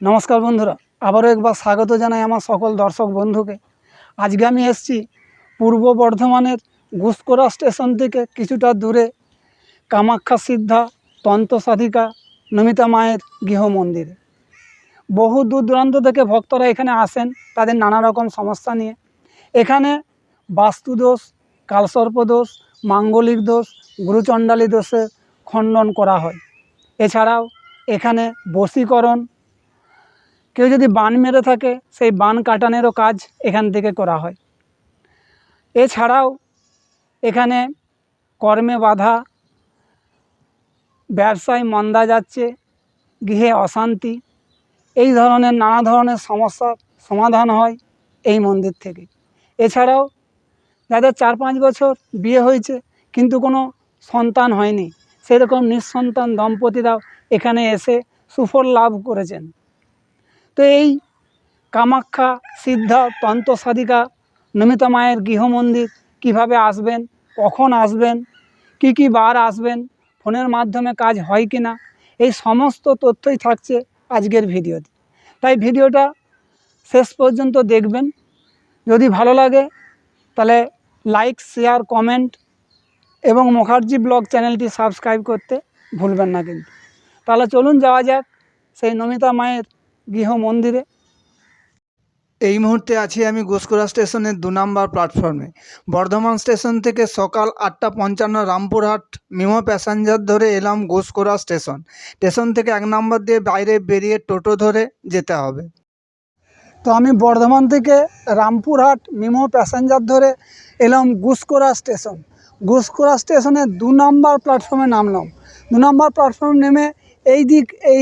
নমস্কার বন্ধুরা, আবারও একবার স্বাগত জানাই আমার সকল দর্শক বন্ধুকে। আজকে আমি এসেছি পূর্ব বর্ধমানের ঘুসকরা স্টেশন থেকে কিছুটা দূরে কামাখ্যা সিদ্ধা তন্ত্র সাধিকা নমিতা মায়ের গৃহ মন্দিরে। বহু দূর দূরান্ত থেকে ভক্তরা এখানে আসেন তাদের নানা রকম সমস্যা নিয়ে। এখানে বাস্তুদোষ, কালসর্পদোষ, মাঙ্গলিক দোষ, গুরুচণ্ডালী দোষের খণ্ডন করা হয়। এছাড়াও এখানে বশীকরণ, কেউ যদি বান মেরে থাকে সেই বান কাটানোরও কাজ এখান থেকে করা হয়। এছাড়াও এখানে কর্মে বাধা, ব্যবসায় মন্দা যাচ্ছে, গৃহে অশান্তি, এই ধরনের নানা ধরনের সমস্যার সমাধান হয় এই মন্দির থেকে। এছাড়াও যাদের 4-5 বছর বিয়ে হয়েছে কিন্তু কোনো সন্তান হয়নি, সেরকম নিঃসন্তান দম্পতিরাও এখানে এসে সুফল লাভ করেছেন। তো এই কামাখ্যা সিদ্ধা তন্ত্র সাধিকা নমিতা মায়ের গৃহ মন্দির কীভাবে আসবেন, কখন আসবেন, কি কি বার আসবেন, ফোনের মাধ্যমে কাজ হয় কি না, এই সমস্ত তথ্যই থাকছে আজকের ভিডিওতে। তাই ভিডিওটা শেষ পর্যন্ত দেখবেন। যদি ভালো লাগে তাহলে লাইক, শেয়ার, কমেন্ট এবং মুখার্জি ব্লগ চ্যানেলটি সাবস্ক্রাইব করতে ভুলবেন না কিন্তু। তাহলে চলুন যাওয়া যাক সেই নমিতা মায়ের গৃহ মন্দিরে। এই মুহূর্তে আছি আমি ঘুসকরা স্টেশনের 2 নম্বর প্ল্যাটফর্মে। বর্ধমান স্টেশন থেকে সকাল 8:55 রামপুরহাট মেমো প্যাসেঞ্জার ধরে এলাম ঘুসকরা স্টেশন। স্টেশন থেকে 1 নম্বর দিয়ে বাইরে বেরিয়ে টোটো ধরে যেতে হবে। তো আমি বর্ধমান থেকে রামপুরহাট মেমো প্যাসেঞ্জার ধরে এলাম ঘুসকরা স্টেশন। ঘুসকরা স্টেশনের 2 নম্বর প্ল্যাটফর্মে নামলাম। 2 নম্বর প্ল্যাটফর্ম নেমে এই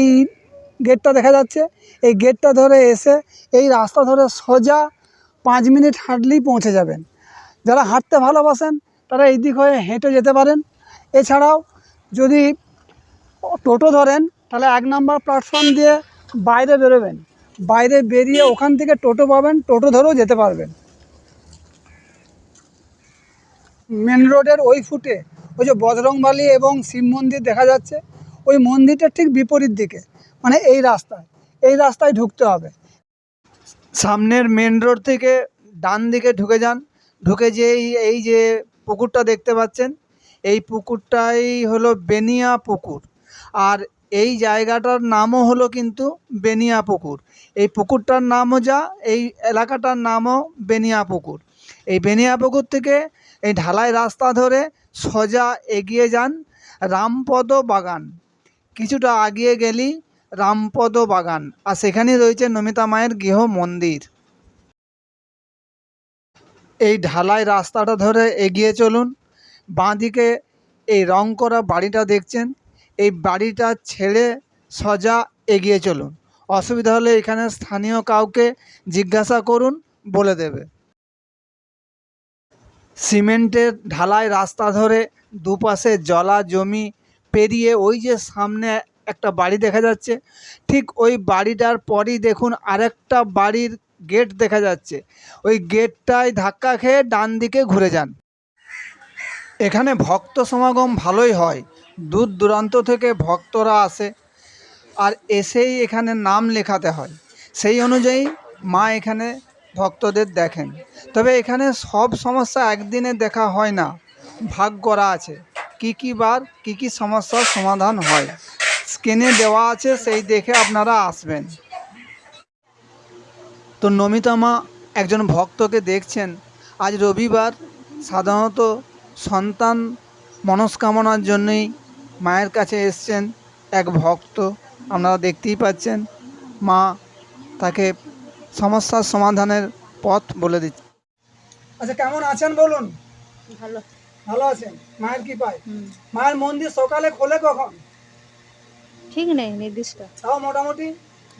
গেটটা দেখা যাচ্ছে, এই গেটটা ধরে এসে এই রাস্তা ধরে সোজা 5 মিনিট হাঁটলেই পৌঁছে যাবেন। যারা হাঁটতে ভালোবাসেন তারা এই দিক হয়ে হেঁটে যেতে পারেন। এছাড়াও যদি টোটো ধরেন তাহলে 1 নম্বর প্ল্যাটফর্ম দিয়ে বাইরে বেরোবেন, বাইরে বেরিয়ে ওখান থেকে টোটো পাবেন, টোটো ধরেও যেতে পারবেন। মেন রোডের ওই ফুটে ওই যে বজরংবলী এবং শিব মন্দির দেখা যাচ্ছে, ওই মন্দিরটার ঠিক বিপরীত দিকে, মানে এই রাস্তায় ঢুকতে হবে। সামনের মেন রোড থেকে ডান দিকে ঢুকে যান, ঢুকে এই যে পুকুরটা দেখতে পাচ্ছেন, এই পুকুরটাই হলো বেনিয়া পুকুর। আর এই জায়গাটার নামও হলো কিন্তু বেনিয়া পুকুর। এই পুকুরটার নামও এই এলাকাটার নামও বেনিয়া পুকুর। এই বেনিয়া পুকুর থেকে এই ঢালাই রাস্তা ধরে সোজা এগিয়ে যান রামপদ বাগান। কিছুটা আগিয়ে গেলেই রামপদ বাগান, আর সেখানেই রয়েছে নমিতা মায়ের গৃহ মন্দির। এই ঢালাই রাস্তাটা ধরে এগিয়ে চলুন। বাঁদিকে এই রং করা বাড়িটা দেখছেন, এই বাড়িটা ছেড়ে সোজা এগিয়ে চলুন। অসুবিধা হলে এখানে স্থানীয় কাউকে জিজ্ঞাসা করুন, বলে দেবে। সিমেন্টের ঢালাই রাস্তা ধরে দুপাশে জলা জমি পেরিয়ে ওই যে সামনে একটা বাড়ি দেখা যাচ্ছে, ঠিক ওই বাড়িটার পরই দেখুন আরেকটা বাড়ির গেট দেখা যাচ্ছে। ওই গেটটায় ধাক্কা খেয়ে ডান দিকে ঘুরে যান। এখানে ভক্ত সমাগম ভালোই হয়, দূর দূরান্ত থেকে ভক্তরা আসে, আর এসেই এখানে নাম লেখাতে হয়। সেই অনুযায়ী মা এখানে ভক্তদের দেখেন। তবে এখানে সব সমস্যা একদিনে দেখা হয় না, ভাগ করা আছে কি কি বার কি কি সমস্যার সমাধান হয়, স্ক্রিনে দেওয়া আছে, সেই দেখে আপনারা আসবেন। তো নমিতা মা একজন ভক্তকে দেখছেন। আজ রবিবার, সাধারণত সন্তান মনস্কামনার জন্যই মায়ের কাছে এসছেন এক ভক্ত। আপনারা দেখতেই পাচ্ছেন মা তাকে সমস্যার সমাধানের পথ বলে দিচ্ছে। আচ্ছা, কেমন আছেন বলুন? ভালো। ভালো আছেন? মায়ের কৃপায়। মায়ের মন্দির সকালে খোলে কখন? ঠিক নেই নির্দিষ্ট, তাও মোটামুটি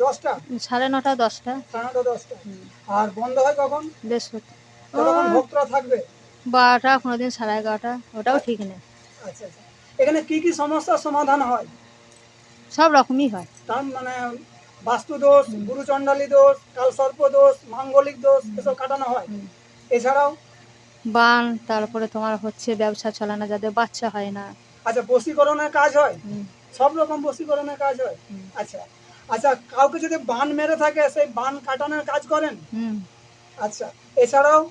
10টা, 9:30 10টা। 9:30 10টা। আর বন্ধ হয় কখন? বৃহস্পতি তখন ভক্তরা থাকবে 12টা, কোনোদিন 11:30, ওটাও ঠিক নেই। আচ্ছা আচ্ছা, এখানে কি কি সমস্যার সমাধান হয়? সব রকমই হয়। তার মানে বাস্তু দোষ, গুরুচণ্ডালী দোষ, কালসর্প দোষ, মাঙ্গলিক দোষ, এসব কাটানো হয়। এছাড়াও বান, তারপরে তোমার হচ্ছে ব্যবসা চলে না, যাদের বাচ্চা হয় না। আচ্ছা, বশীকরণের কাজ হয়, সব রকম বশীকরণের কাজ হয়। আচ্ছা, আচ্ছা, কাউকে যদি বান মেরে থাকে সেই বান কাটানোর কাজ করেন? হুম। আচ্ছা, এছাড়াও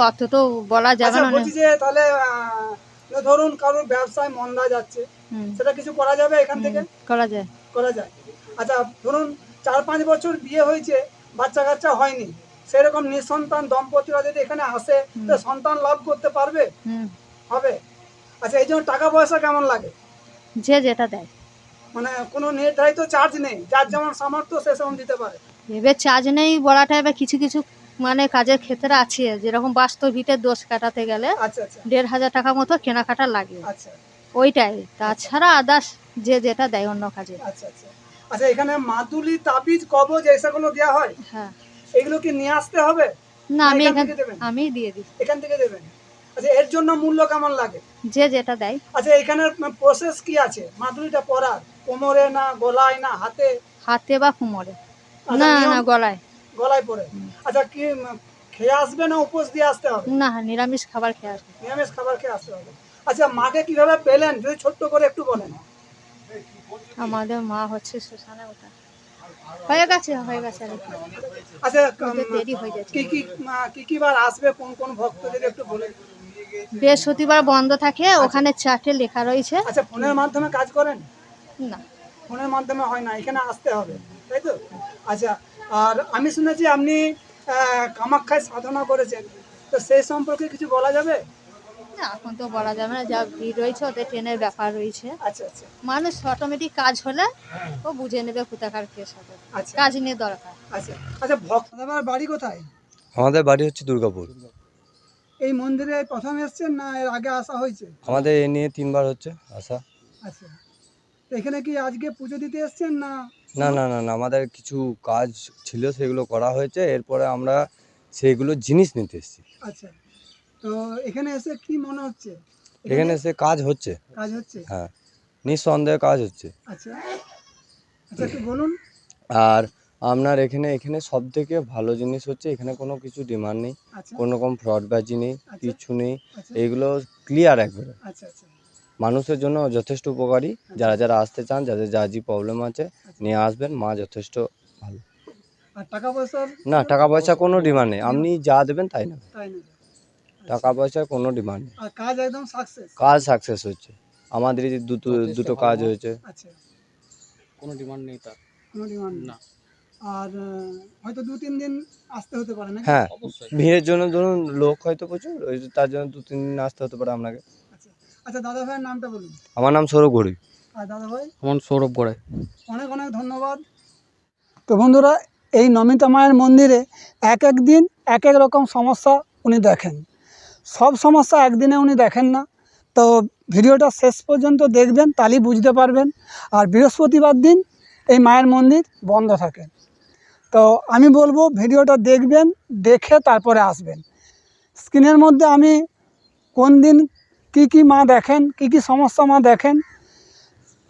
অত তো বলা যাবে আচ্ছা না। বলছি যে তাহলে ধরুন কারোর ব্যবসায় মন্দা যাচ্ছে, হুম। সেটা কিছু করা যাবে এখান থেকে? করা যায়। করা যায়। আচ্ছা ধরুন 4-5 বছর বিয়ে হয়েছে, বাচ্চা কাচ্চা হয়নি, সেরকম নিঃসন্তান দম্পতিরা যদি এখানে আসে, তো সন্তান লাভ করতে পারবে? হবে। আচ্ছা, এই জন্য টাকা পয়সা কেমন লাগে? যে যেটা দেয়। মানে কোনো নির্ধারিত চার্জ নেই, যার যেমন সামর্থ্য সে সেমন দিতে পারে? এবার চার্জ নেই বলাটা, এবার কিছু কিছু মানে কাজের ক্ষেত্রে আছে, যেরকম বাস্তব ভিটের দোষ কাটাতে গেলে আচ্ছা আচ্ছা 1,500 টাকা মতো কেনাকাটা লাগে, আচ্ছা ওইটাই। তাছাড়া আদার্স যে যেটা দেয় অন্য কাজে। আচ্ছা আচ্ছা আচ্ছা, এখানে মাদুলি, তাবিজ, কবজ এসবগুলো দেওয়া হয়? হ্যাঁ। এগুলো কি নিয়ে আসতে হবে? না, আমি এখান থেকে দেবেন? আমি দিয়ে দিই। এখান থেকে দেবেন। আচ্ছা, এর জন্য মূল্য কেমন লাগে? যে যেটা দেয়। আচ্ছা, এখানের প্রসেস কি আছে মাদুলিটা পরার? কোমরে না গলায় না হাতে? হাতে বা কোমরে। আচ্ছা, না নিয়ম না, গলায়। গলায় পরে। আচ্ছা, কি খেয়ে আসবে না উপোস দিয়ে আসতে হবে? না, নিরামিষ খাবার খেয়ে আসবে। নিরামিষ খাবার খেয়ে আসতে হবে। আচ্ছা, মাকে কিভাবে পেলেন যদি ছোট্ট করে একটু বলেন? আমাদের মা হচ্ছে শ্মশানে, ওটা হয়ে গেছে আর কি। আচ্ছা, দেরি হয়ে যাচ্ছে। কি কি বার আসবে, কোন কোন ভক্ত যদি একটু বলেন? বৃহস্পতিবার বন্ধ থাকে, ওখানে চার্টে লেখা রয়েছে। আচ্ছা, ফোনের মাধ্যমে কাজ করেন? না। ফোনের মাধ্যমে হয় না, এখানে আসতে হবে, তাই তো? আচ্ছা, আর আমি শুনেছি আপনি কামাখ্যায় সাধনা করেছেন, তো সেই সম্পর্কে কিছু বলা যাবে? না, এখন তো বলা যাবে না, যা ভিড় রয়েছে, ওদের ট্রেনের ব্যাপার রয়েছে। আচ্ছা আচ্ছা মানুষ অটোমেটিক কাজ হলে ও বুঝে নেবে কোথাকার কেস হবে, আচ্ছা কাজ নিয়ে দরকার। আচ্ছা আচ্ছা, ভক্ত আমার বাড়ি কোথায়? আমাদের বাড়ি হচ্ছে দুর্গাপুর। এই মন্দিরে প্রথম এসেছেন না এর আগে আসা হয়েছে? আমাদের এ নিয়ে 3বার হচ্ছে আসা। আচ্ছা, তো এখানে কি আজকে পুজো দিতে এসেছেন না? না না না না, আমাদের কিছু কাজ ছিল সেগুলো করা হয়েছে, এরপরে আমরা সেইগুলো জিনিস নিতে এসেছি। আচ্ছা, তো এখানে এসে কি মনে হচ্ছে? এখানে এসে কাজ হচ্ছে। কাজ হচ্ছে? হ্যাঁ, নিঃসন্দেহে কাজ হচ্ছে। আচ্ছা আচ্ছা, একটু বলুন। আর আপনার এখানে সব থেকে ভালো জিনিস হচ্ছে এখানে কোনো কিছু ডিমান্ড নেই, আচ্ছা কোনো রকম ফ্রডবাজি নেই, আচ্ছা। কিছু নেই। আচ্ছা এইগুলো ক্লিয়ার একবারে আচ্ছা আচ্ছা মানুষের জন্য যথেষ্ট উপকারী। যারা যারা আসতে চান, যাদের যা যে প্রবলেম আছে নিয়ে আসবেন, মা যথেষ্ট ভালো। আর টাকা পয়সার? না, টাকা পয়সা কোনো ডিমান্ড নেই, আপনি যা দেবেন তাই নেবেন, তাই না? টাকা পয়সার কোনো ডিমান্ড নেই। আর কাজ একদম সাকসেস? কাজ সাকসেস হচ্ছে, আমাদের এই যে দুটো কাজ হয়েছে। আচ্ছা, কোনো ডিমান্ড নেই তার। কোনো ডিমান্ড না। আর হয়তো 2-3 দিন আসতে হতে পারে না? হ্যাঁ, অবশ্যই। ভিড়ের জন্য ধরুন লোক হয়তো প্রচুর, ওই যে তার জন্য 2-3 দিন আসতে হতে পারে আপনাকে। আচ্ছা আচ্ছা, দাদা ভাইয়ের নামটা বলুন। আমার নাম সৌরভ ঘড়ি। আর দাদা ভাই? আমার সৌরভ গড়াই। অনেক অনেক ধন্যবাদ। তো বন্ধুরা, এই নমিতা মায়ের মন্দিরে এক এক দিন এক এক রকম সমস্যা উনি দেখেন, সব সমস্যা একদিনে উনি দেখেন না। তো ভিডিওটা শেষ পর্যন্ত দেখবেন, তাহলেই বুঝতে পারবেন। আর বৃহস্পতিবার দিন এই মায়ের মন্দির বন্ধ থাকে। তো আমি বলবো ভিডিওটা দেখবেন, দেখে তারপরে আসবেন। স্ক্রিনের মধ্যে আমি কোন দিন কি মা দেখেন, কি সমস্যা মা দেখেন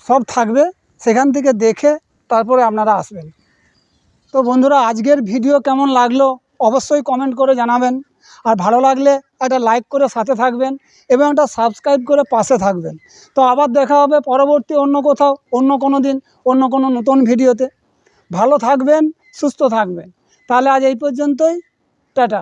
সব থাকবে, সেখান থেকে দেখে তারপরে আপনারা আসবেন। তো বন্ধুরা, আজকের ভিডিও কেমন লাগলো অবশ্যই কমেন্ট করে জানাবেন। আর ভালো লাগলে একটা লাইক করে সাথে থাকবেন এবং একটা সাবস্ক্রাইব করে পাশে থাকবেন। তো আবার দেখা হবে পরবর্তী অন্য কোথাও, অন্য কোনো দিন, অন্য কোনো নতুন ভিডিওতে। ভালো থাকবেন, সুস্থ থাকবেন। তাহলে আজ এই পর্যন্তই, টাটা।